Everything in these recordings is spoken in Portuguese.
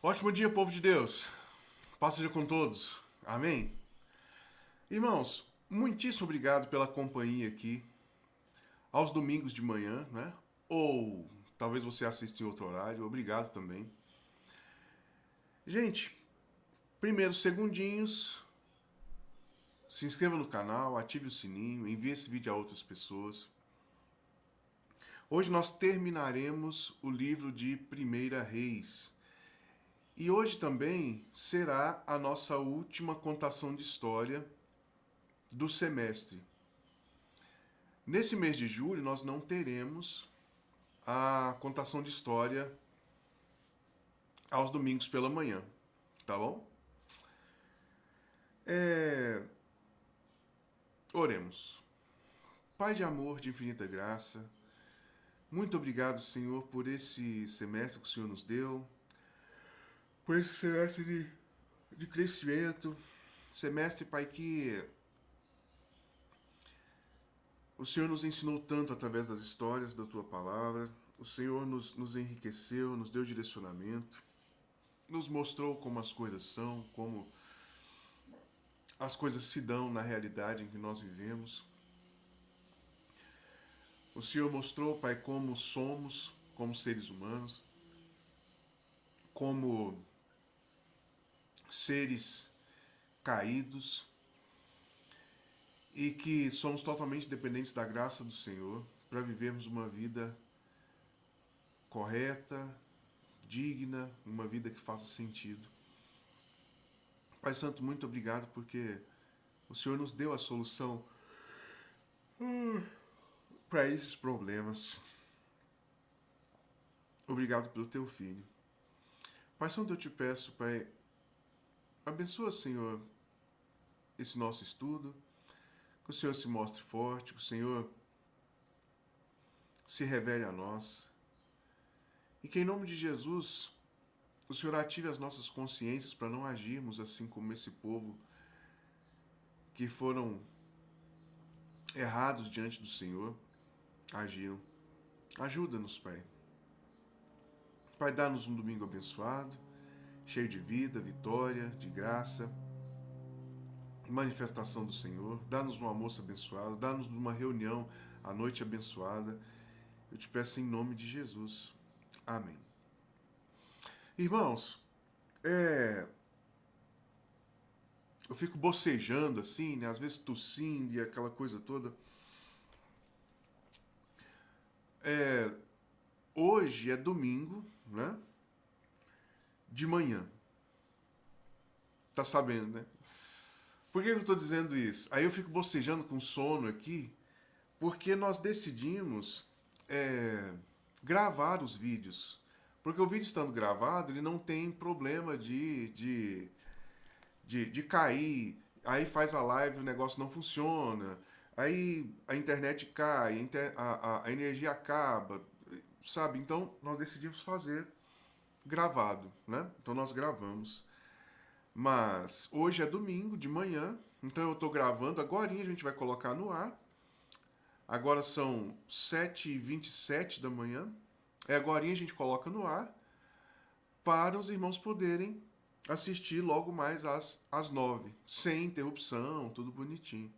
Ótimo dia, povo de Deus. Paz seja com todos. Amém? Irmãos, muitíssimo obrigado pela companhia aqui aos domingos de manhã, né? Ou talvez você assista em outro horário. Obrigado também. Gente, primeiro, segundinhos, se inscreva no canal, ative o sininho, envie esse vídeo a outras pessoas. Hoje nós terminaremos o livro de Primeira Reis. E hoje também será a nossa última contação de história do semestre. Nesse mês de julho, nós não teremos a contação de história aos domingos pela manhã, tá bom? Oremos. Pai de amor, de infinita graça, muito obrigado, Senhor, por esse semestre que o Senhor nos deu, por esse semestre de crescimento, semestre, Pai, que o Senhor nos ensinou tanto através das histórias da Tua Palavra, o Senhor nos enriqueceu, nos deu direcionamento, nos mostrou como as coisas são, como as coisas se dão na realidade em que nós vivemos. O Senhor mostrou, Pai, como somos, como seres humanos, como seres caídos e que somos totalmente dependentes da graça do Senhor para vivermos uma vida correta, digna, uma vida que faça sentido. Pai Santo, muito obrigado porque o Senhor nos deu a solução para esses problemas. Obrigado pelo teu filho. Pai Santo, eu te peço, Pai, abençoa, Senhor, esse nosso estudo, que o Senhor se mostre forte, que o Senhor se revele a nós e que, em nome de Jesus, o Senhor ative as nossas consciências para não agirmos assim como esse povo que foram errados diante do Senhor agiram. Ajuda-nos, Pai. Pai, dá-nos um domingo abençoado, cheio de vida, vitória, de graça, manifestação do Senhor. Dá-nos um almoço abençoado, dá-nos uma reunião à noite abençoada. Eu te peço em nome de Jesus. Amém. Irmãos, eu fico bocejando assim, né? Às vezes tossindo e aquela coisa toda. Hoje é domingo, né? De manhã. Tá sabendo, né? Por que eu estou dizendo isso? Aí eu fico bocejando com sono aqui, porque nós decidimos gravar os vídeos. Porque o vídeo estando gravado, ele não tem problema de cair. Aí faz a live, o negócio não funciona. Aí a internet cai, a energia acaba, sabe? Então nós decidimos fazer gravado, né? Então nós gravamos. Mas hoje é domingo de manhã, então eu estou gravando. Agora a gente vai colocar no ar. Agora são 7h27 da manhã. Agora a gente coloca no ar para os irmãos poderem assistir logo mais às 9, sem interrupção, tudo bonitinho.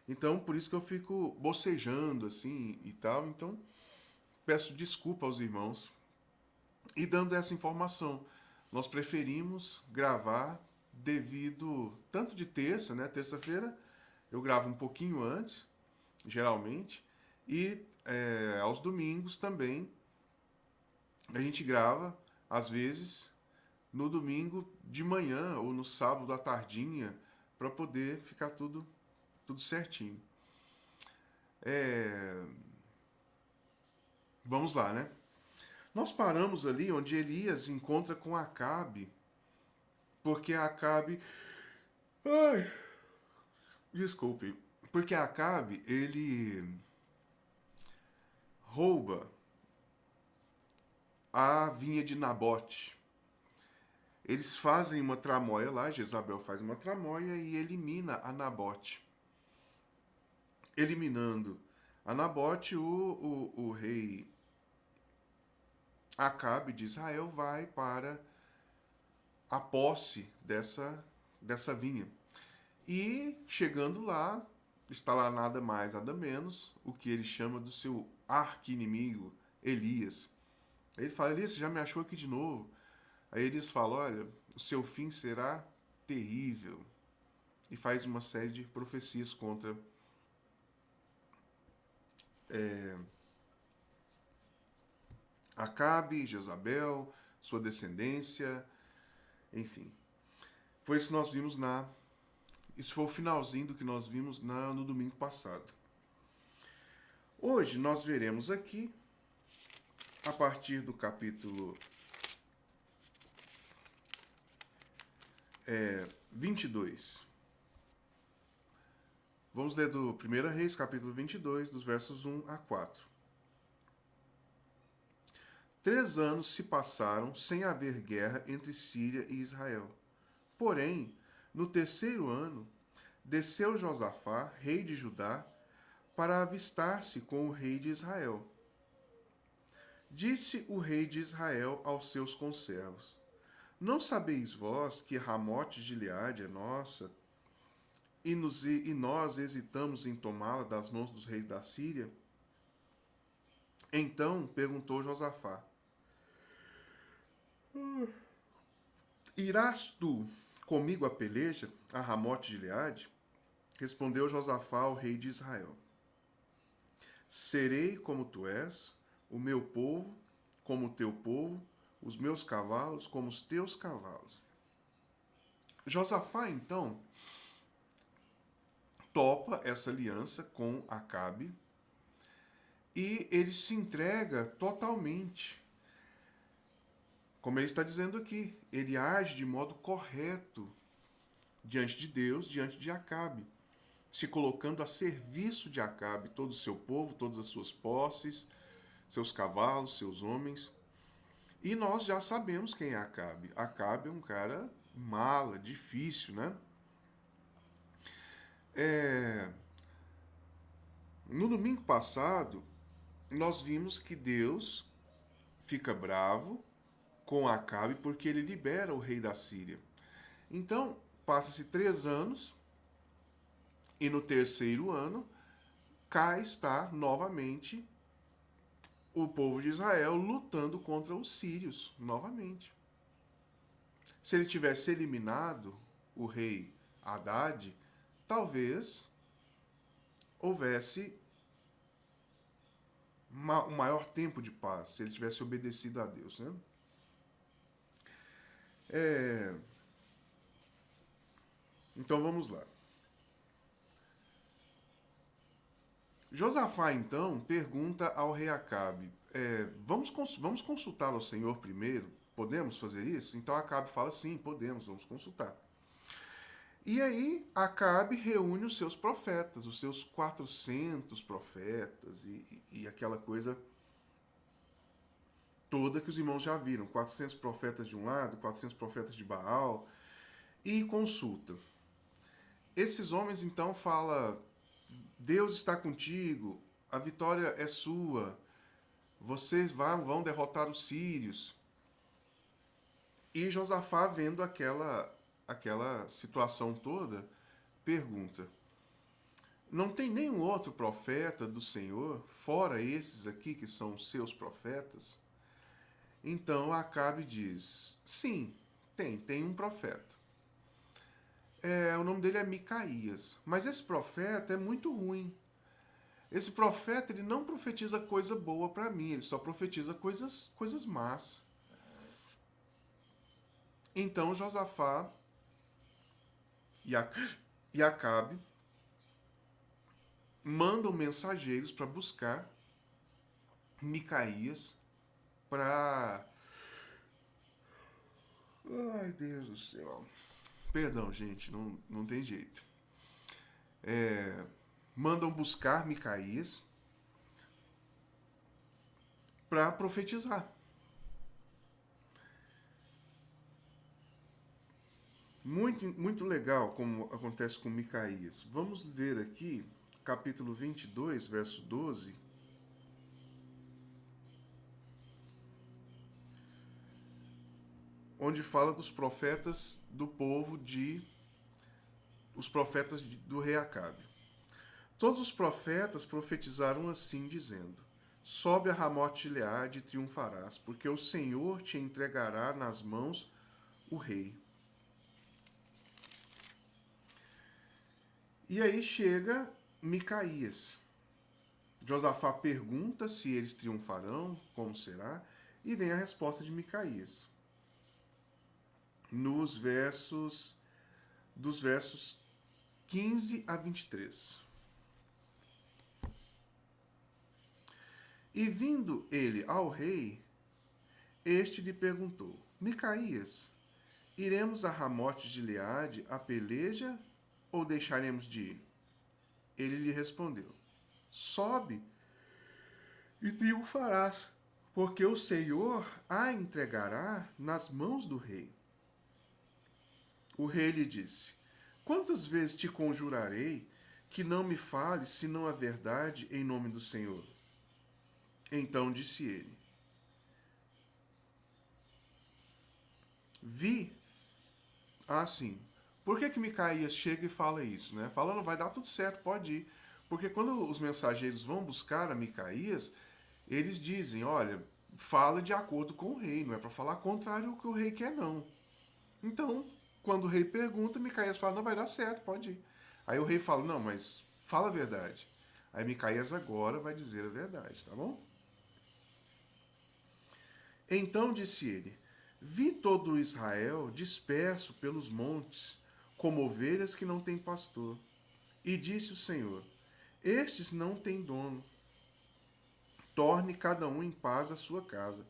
Então, por isso que eu fico bocejando assim e tal. Então, peço desculpa aos irmãos. E dando essa informação, nós preferimos gravar devido tanto de terça, né? Terça-feira eu gravo um pouquinho antes, geralmente, e aos domingos também a gente grava, às vezes, no domingo de manhã ou no sábado à tardinha, para poder ficar tudo certinho. Vamos lá, né? Nós paramos ali onde Elias encontra com Acabe, porque Acabe. Ai, desculpe. Porque Acabe, ele rouba a vinha de Nabote. Eles fazem uma tramóia lá, Jezabel faz uma tramóia e elimina a Nabote. Eliminando a Nabote, o rei Acabe de Israel vai para a posse dessa vinha. E chegando lá, está lá nada mais, nada menos, o que ele chama do seu arqui-inimigo, Elias. Ele fala: Elias, você já me achou aqui de novo? Aí Elias fala: olha, o seu fim será terrível. E faz uma série de profecias contra Acabe, Jezabel, sua descendência, enfim. Foi isso que nós vimos Isso foi o finalzinho do que nós vimos no domingo passado. Hoje nós veremos aqui, a partir do capítulo 22. Vamos ler do 1 Reis, capítulo 22, dos versos 1 a 4. 3 anos se passaram sem haver guerra entre Síria e Israel. Porém, no terceiro ano, desceu Josafá, rei de Judá, para avistar-se com o rei de Israel. Disse o rei de Israel aos seus conservos: não sabeis vós que Ramote de Gileade é nossa, e nós hesitamos em tomá-la das mãos dos reis da Síria? Então perguntou Josafá: irás tu comigo a peleja, a Ramote de Gileade? Respondeu Josafá ao rei de Israel: serei como tu és, o meu povo como o teu povo, os meus cavalos como os teus cavalos. Josafá, então, topa essa aliança com Acabe e ele se entrega totalmente. Como ele está dizendo aqui, ele age de modo correto diante de Deus, diante de Acabe, se colocando a serviço de Acabe, todo o seu povo, todas as suas posses, seus cavalos, seus homens. E nós já sabemos quem é Acabe. Acabe é um cara mala, difícil, né? No domingo passado, nós vimos que Deus fica bravo com Acabe porque ele libera o rei da Síria. Então, passa-se 3 anos e no terceiro ano, cá está novamente o povo de Israel lutando contra os sírios, novamente. Se ele tivesse eliminado o rei Haddad, talvez houvesse um maior tempo de paz, se ele tivesse obedecido a Deus, né? Então vamos lá. Josafá, então, pergunta ao rei Acabe: vamos consultar ao Senhor primeiro? Podemos fazer isso? Então Acabe fala: sim, podemos, vamos consultar. E aí Acabe reúne os seus profetas, os seus 400 profetas e aquela coisa toda que os irmãos já viram. 400 profetas de um lado, 400 profetas de Baal, e consulta. Esses homens então falam: Deus está contigo, a vitória é sua, vocês vão derrotar os sírios. E Josafá, vendo aquela situação toda, pergunta: não tem nenhum outro profeta do Senhor, fora esses aqui que são os seus profetas? Então Acabe diz: sim, tem um profeta. O nome dele é Micaías. Mas esse profeta é muito ruim. Esse profeta, ele não profetiza coisa boa para mim, ele só profetiza coisas más. Então Josafá e Acabe mandam mensageiros para buscar Micaías para... Ai, Deus do céu. Perdão, gente, não tem jeito. Mandam buscar Micaías para profetizar. Muito, muito legal como acontece com Micaías. Vamos ver aqui, capítulo 22, verso 12. onde fala dos profetas do povo os profetas do rei Acabe. Todos os profetas profetizaram assim, dizendo: sobe a Ramote de Gileade e triunfarás, porque o Senhor te entregará nas mãos o rei. E aí chega Micaías. Josafá pergunta se eles triunfarão, como será, e vem a resposta de Micaías. Dos versos 15 a 23. E vindo ele ao rei, este lhe perguntou: Micaías, iremos a Ramote de Gileade a peleja ou deixaremos de ir? Ele lhe respondeu: sobe e triunfarás, porque o Senhor a entregará nas mãos do rei. O rei lhe disse: quantas vezes te conjurarei que não me fales senão a verdade em nome do Senhor? Então disse ele: vi. Sim. Por que Micaías chega e fala isso, né? Fala, não vai dar tudo certo, pode ir. Porque quando os mensageiros vão buscar a Micaías, eles dizem, olha, fala de acordo com o rei, não é para falar contrário ao que o rei quer, não. Então, quando o rei pergunta, Micaías fala, não vai dar certo, pode ir. Aí o rei fala, não, mas fala a verdade. Aí Micaías agora vai dizer a verdade, tá bom? Então disse ele: vi todo Israel disperso pelos montes, como ovelhas que não têm pastor. E disse o Senhor: estes não têm dono. Torne cada um em paz a sua casa.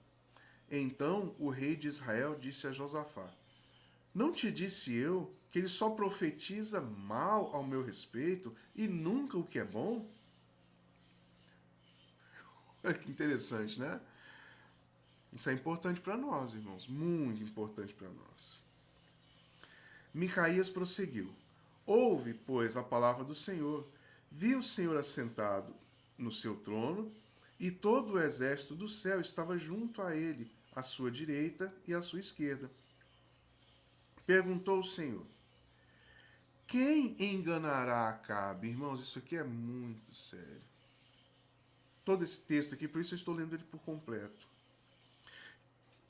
Então o rei de Israel disse a Josafá: não te disse eu que ele só profetiza mal ao meu respeito e nunca o que é bom? Olha que interessante, né? Isso é importante para nós, irmãos, muito importante para nós. Micaías prosseguiu: ouve, pois, a palavra do Senhor. Vi o Senhor assentado no seu trono, e todo o exército do céu estava junto a ele, à sua direita e à sua esquerda. Perguntou o Senhor: quem enganará Acabe? Irmãos, isso aqui é muito sério. Todo esse texto aqui, por isso eu estou lendo ele por completo.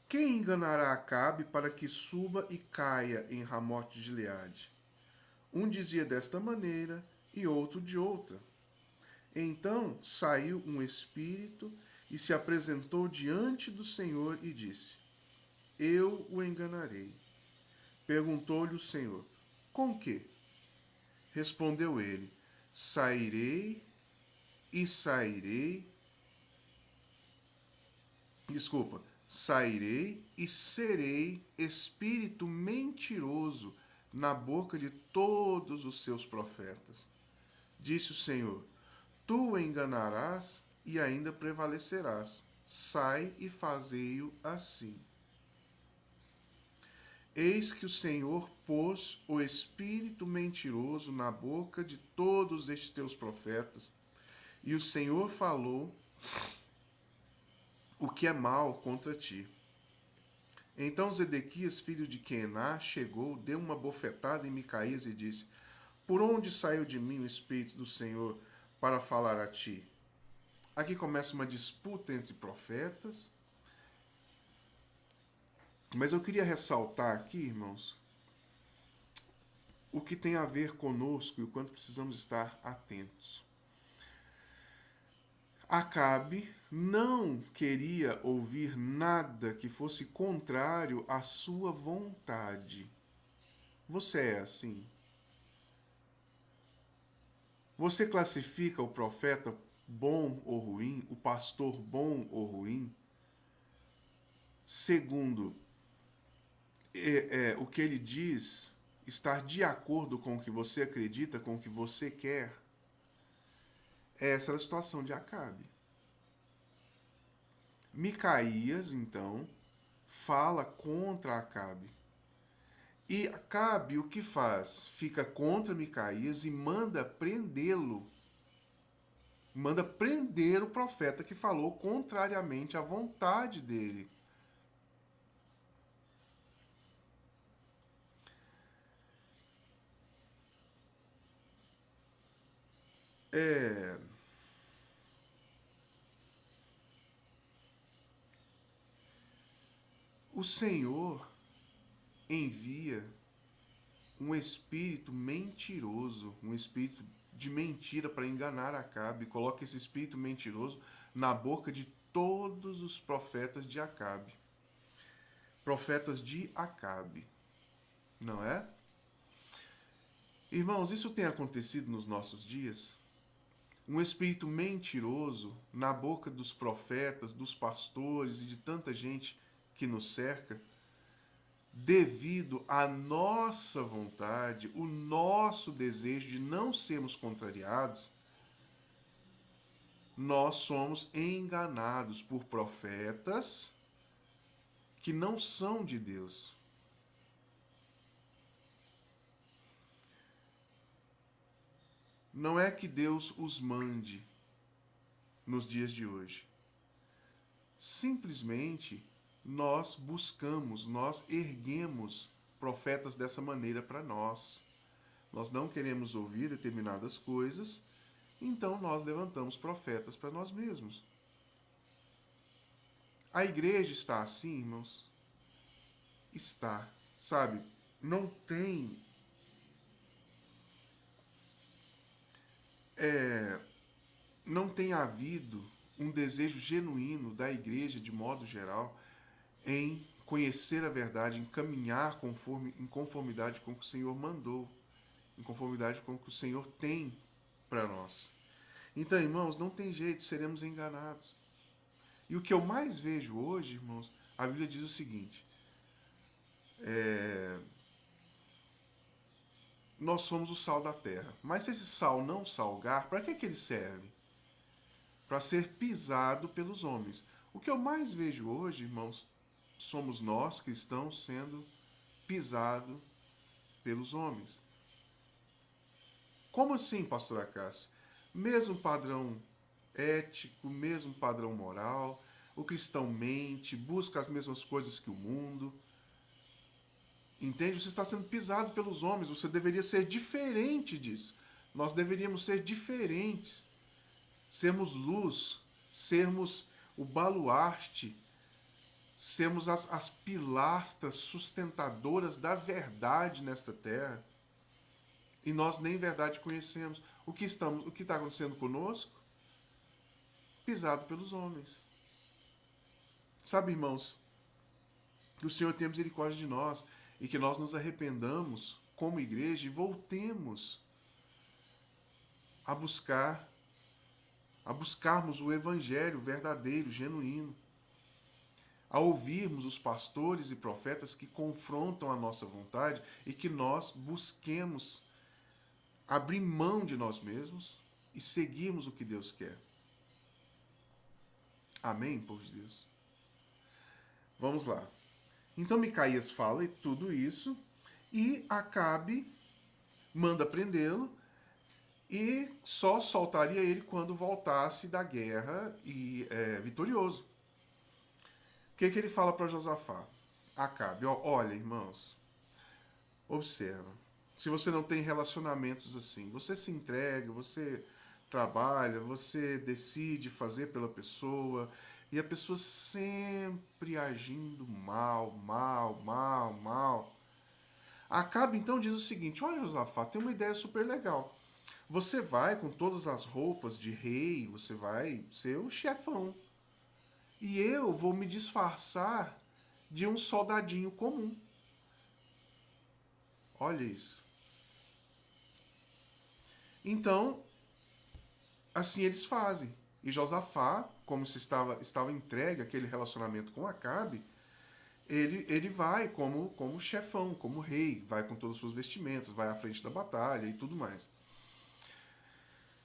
Quem enganará Acabe para que suba e caia em Ramote de Gileade? Um dizia desta maneira e outro de outra. Então saiu um espírito e se apresentou diante do Senhor e disse: eu o enganarei. Perguntou-lhe o Senhor: com que? Respondeu ele: sairei e sairei. Desculpa. Sairei e serei espírito mentiroso na boca de todos os seus profetas. Disse o Senhor: tu enganarás e ainda prevalecerás. Sai e fazei-o assim. Eis que o Senhor pôs o espírito mentiroso na boca de todos estes teus profetas, e o Senhor falou o que é mal contra ti. Então Zedequias, filho de Quená, chegou, deu uma bofetada em Micaías e disse: por onde saiu de mim o Espírito do Senhor para falar a ti? Aqui começa uma disputa entre profetas. Mas eu queria ressaltar aqui, irmãos, o que tem a ver conosco e o quanto precisamos estar atentos. Acabe não queria ouvir nada que fosse contrário à sua vontade. Você é assim? Você classifica o profeta bom ou ruim, o pastor bom ou ruim, segundo o que ele diz estar de acordo com o que você acredita, com o que você quer? Essa era a situação de Acabe. Micaías, então, fala contra Acabe. E Acabe o que faz? Fica contra Micaías e manda prendê-lo. Manda prender o profeta que falou contrariamente à vontade dele. É, o Senhor envia um espírito mentiroso, um espírito de mentira para enganar Acabe, coloca esse espírito mentiroso na boca de todos os profetas de Acabe. Profetas de Acabe, não é? Irmãos, isso tem acontecido nos nossos dias? Um espírito mentiroso na boca dos profetas, dos pastores e de tanta gente que nos cerca, devido à nossa vontade, o nosso desejo de não sermos contrariados, nós somos enganados por profetas que não são de Deus. Não é que Deus os mande nos dias de hoje. Simplesmente nós buscamos, nós erguemos profetas dessa maneira para nós. Nós não queremos ouvir determinadas coisas, então nós levantamos profetas para nós mesmos. A igreja está assim, irmãos? Está. Sabe, não tem não tem havido um desejo genuíno da igreja, de modo geral, em conhecer a verdade, em caminhar em conformidade com o que o Senhor mandou, em conformidade com o que o Senhor tem para nós. Então, irmãos, não tem jeito, seremos enganados. E o que eu mais vejo hoje, irmãos, a Bíblia diz o seguinte: nós somos o sal da terra. Mas se esse sal não salgar, para que ele serve? Para ser pisado pelos homens. O que eu mais vejo hoje, irmãos, somos nós cristãos sendo pisados pelos homens. Como assim, pastor Acácio? Mesmo padrão ético, mesmo padrão moral, o cristão mente, busca as mesmas coisas que o mundo. Entende? Você está sendo pisado pelos homens, você deveria ser diferente disso. Nós deveríamos ser diferentes. Sermos luz, sermos o baluarte, sermos as pilastras sustentadoras da verdade nesta terra. E nós nem verdade conhecemos. O que está acontecendo conosco? Pisado pelos homens. Sabe, irmãos, que o Senhor tenha misericórdia de nós e que nós nos arrependamos como igreja e voltemos a buscarmos o evangelho verdadeiro, genuíno, a ouvirmos os pastores e profetas que confrontam a nossa vontade e que nós busquemos abrir mão de nós mesmos e seguirmos o que Deus quer. Amém, povo de Deus? Vamos lá. Então Micaías fala tudo isso e Acabe manda prendê-lo e só soltaria ele quando voltasse da guerra e vitorioso. O que ele fala para Josafá? Acabe, olha, irmãos, observa. Se você não tem relacionamentos assim, você se entrega, você trabalha, você decide fazer pela pessoa e a pessoa sempre agindo mal. Acabe então diz o seguinte: olha, Josafá, tem uma ideia super legal. Você vai com todas as roupas de rei, você vai ser o chefão. E eu vou me disfarçar de um soldadinho comum. Olha isso. Então, assim eles fazem. E Josafá, como se estava entregue aquele relacionamento com Acabe, ele vai como chefão, como rei, vai com todas as suas vestimentas, vai à frente da batalha e tudo mais.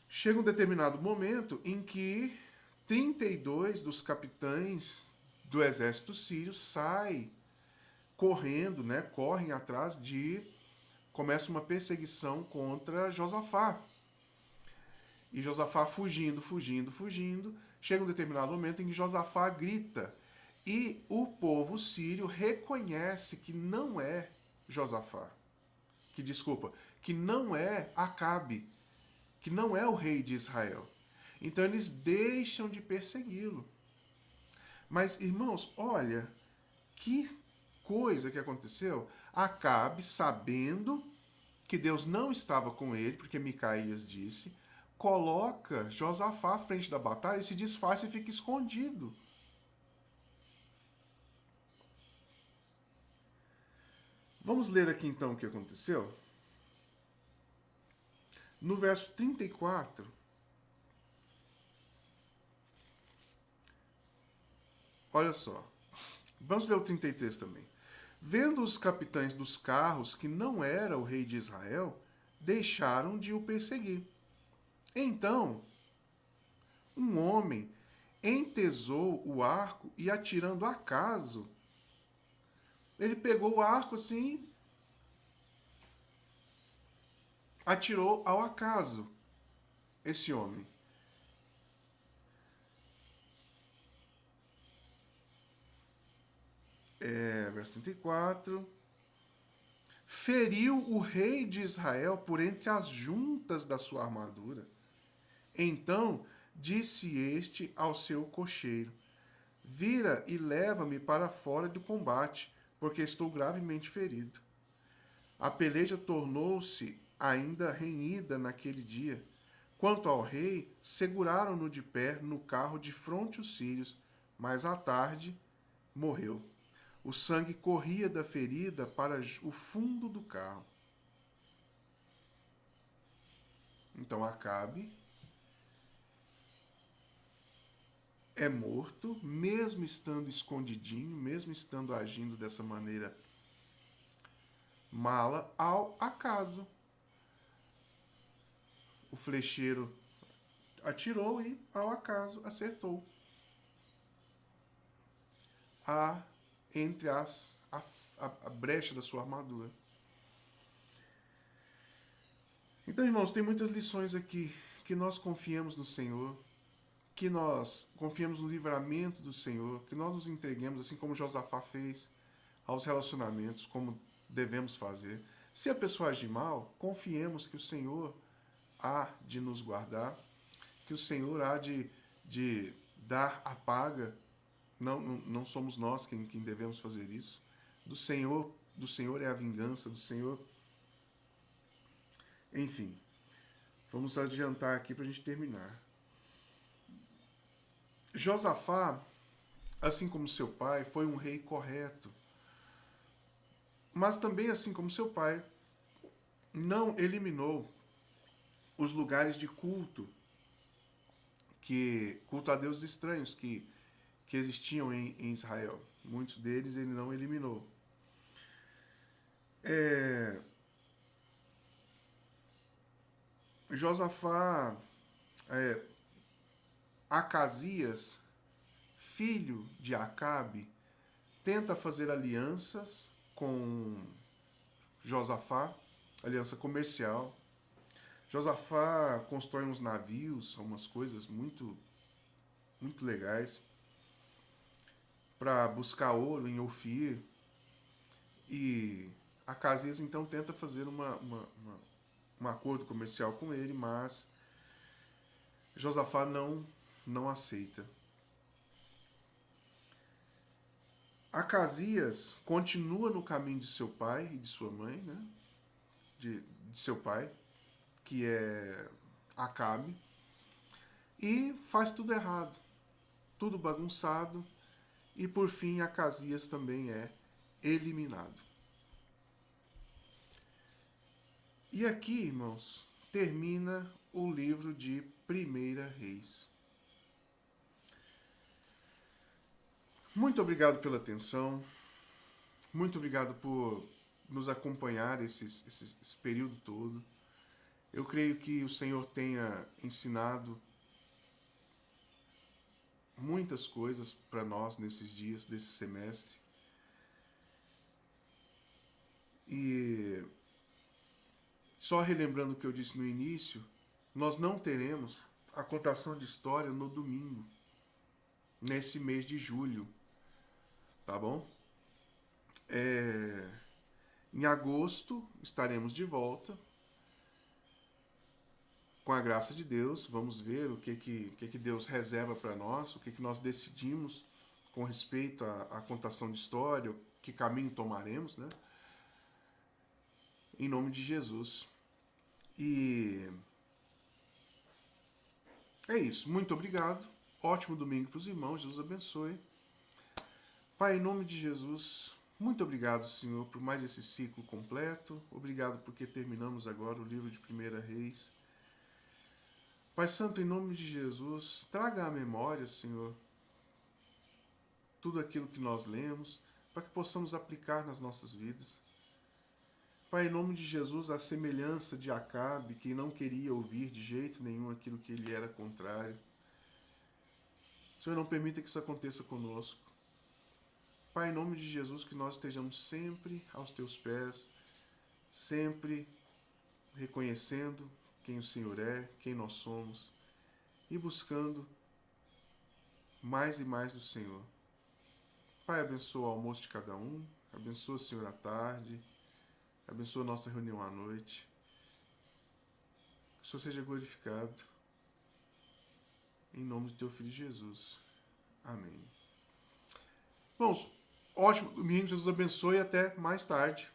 Chega um determinado momento em que 32 dos capitães do exército sírio saem correndo, né, correm atrás começa uma perseguição contra Josafá. E Josafá fugindo. Chega um determinado momento em que Josafá grita. E o povo sírio reconhece que não é Josafá. Que não é Acabe. que não é o rei de Israel. Então eles deixam de persegui-lo. Mas, irmãos, olha que coisa que aconteceu. Acabe, sabendo que Deus não estava com ele, porque Micaías disse, coloca Josafá à frente da batalha e se disfarça e fica escondido. Vamos ler aqui então o que aconteceu? No verso 34, olha só. Vamos ler o 33 também. Vendo os capitães dos carros que não era o rei de Israel, deixaram de o perseguir. Então, um homem entesou o arco e, atirando acaso, ele pegou o arco assim, atirou ao acaso esse homem. Verso 34. Feriu o rei de Israel por entre as juntas da sua armadura. Então disse este ao seu cocheiro: Vira e leva-me para fora do combate, porque estou gravemente ferido. A peleja tornou-se ainda renhida naquele dia. Quanto ao rei, seguraram-no de pé no carro de fronte os sírios, mas à tarde morreu. O sangue corria da ferida para o fundo do carro. Então Acabe é morto, mesmo estando escondidinho, mesmo estando agindo dessa maneira mala, ao acaso. O flecheiro atirou e, ao acaso, acertou. Entre a brecha da sua armadura. Então, irmãos, tem muitas lições aqui. Que nós confiemos no Senhor, que nós confiemos no livramento do Senhor, que nós nos entreguemos, assim como Josafá fez, aos relacionamentos, como devemos fazer. Se a pessoa agir mal, confiemos que o Senhor há de nos guardar, que o Senhor há de dar a paga. Não somos nós quem devemos fazer isso. Do Senhor é a vingança, do Senhor. Enfim, vamos adiantar aqui para a gente terminar. Josafá, assim como seu pai, foi um rei correto. Mas também, assim como seu pai, não eliminou os lugares de culto, culto a deuses estranhos que existiam em Israel. Muitos deles ele não eliminou. Josafá, Acasias, filho de Acabe, tenta fazer alianças com Josafá, aliança comercial. Josafá constrói uns navios, umas coisas muito, muito legais para buscar ouro em Ofir. E Acasias então tenta fazer um acordo comercial com ele, mas Josafá não aceita. Acasias continua no caminho de seu pai e de sua mãe, né? de seu pai, que é Acabe, e faz tudo errado, tudo bagunçado, e por fim Acasias também é eliminado. E aqui, irmãos, termina o livro de 1 Reis. Muito obrigado pela atenção, muito obrigado por nos acompanhar esse período todo. Eu creio que o Senhor tenha ensinado muitas coisas para nós nesses dias, desse semestre. E só relembrando o que eu disse no início, nós não teremos a contação de história no domingo, nesse mês de julho, tá bom? Em agosto estaremos de volta com a graça de Deus, vamos ver o que Deus reserva para nós, o que nós decidimos com respeito à contação de história, que caminho tomaremos, né? Em nome de Jesus. E é isso. Muito obrigado. Ótimo domingo para os irmãos. Jesus abençoe. Pai, em nome de Jesus, muito obrigado, Senhor, por mais esse ciclo completo. Obrigado porque terminamos agora o livro de 1 Reis. Pai Santo, em nome de Jesus, traga à memória, Senhor, tudo aquilo que nós lemos, para que possamos aplicar nas nossas vidas. Pai, em nome de Jesus, a semelhança de Acabe, que não queria ouvir de jeito nenhum aquilo que ele era contrário. Senhor, não permita que isso aconteça conosco. Pai, em nome de Jesus, que nós estejamos sempre aos teus pés, sempre reconhecendo quem o Senhor é, quem nós somos, e buscando mais e mais do Senhor. Pai, abençoa o almoço de cada um, abençoa, Senhor, a tarde, abençoa a nossa reunião à noite. Que o Senhor seja glorificado. Em nome de teu Filho Jesus. Amém. Irmãos, ótimo domingo. Jesus abençoe e até mais tarde.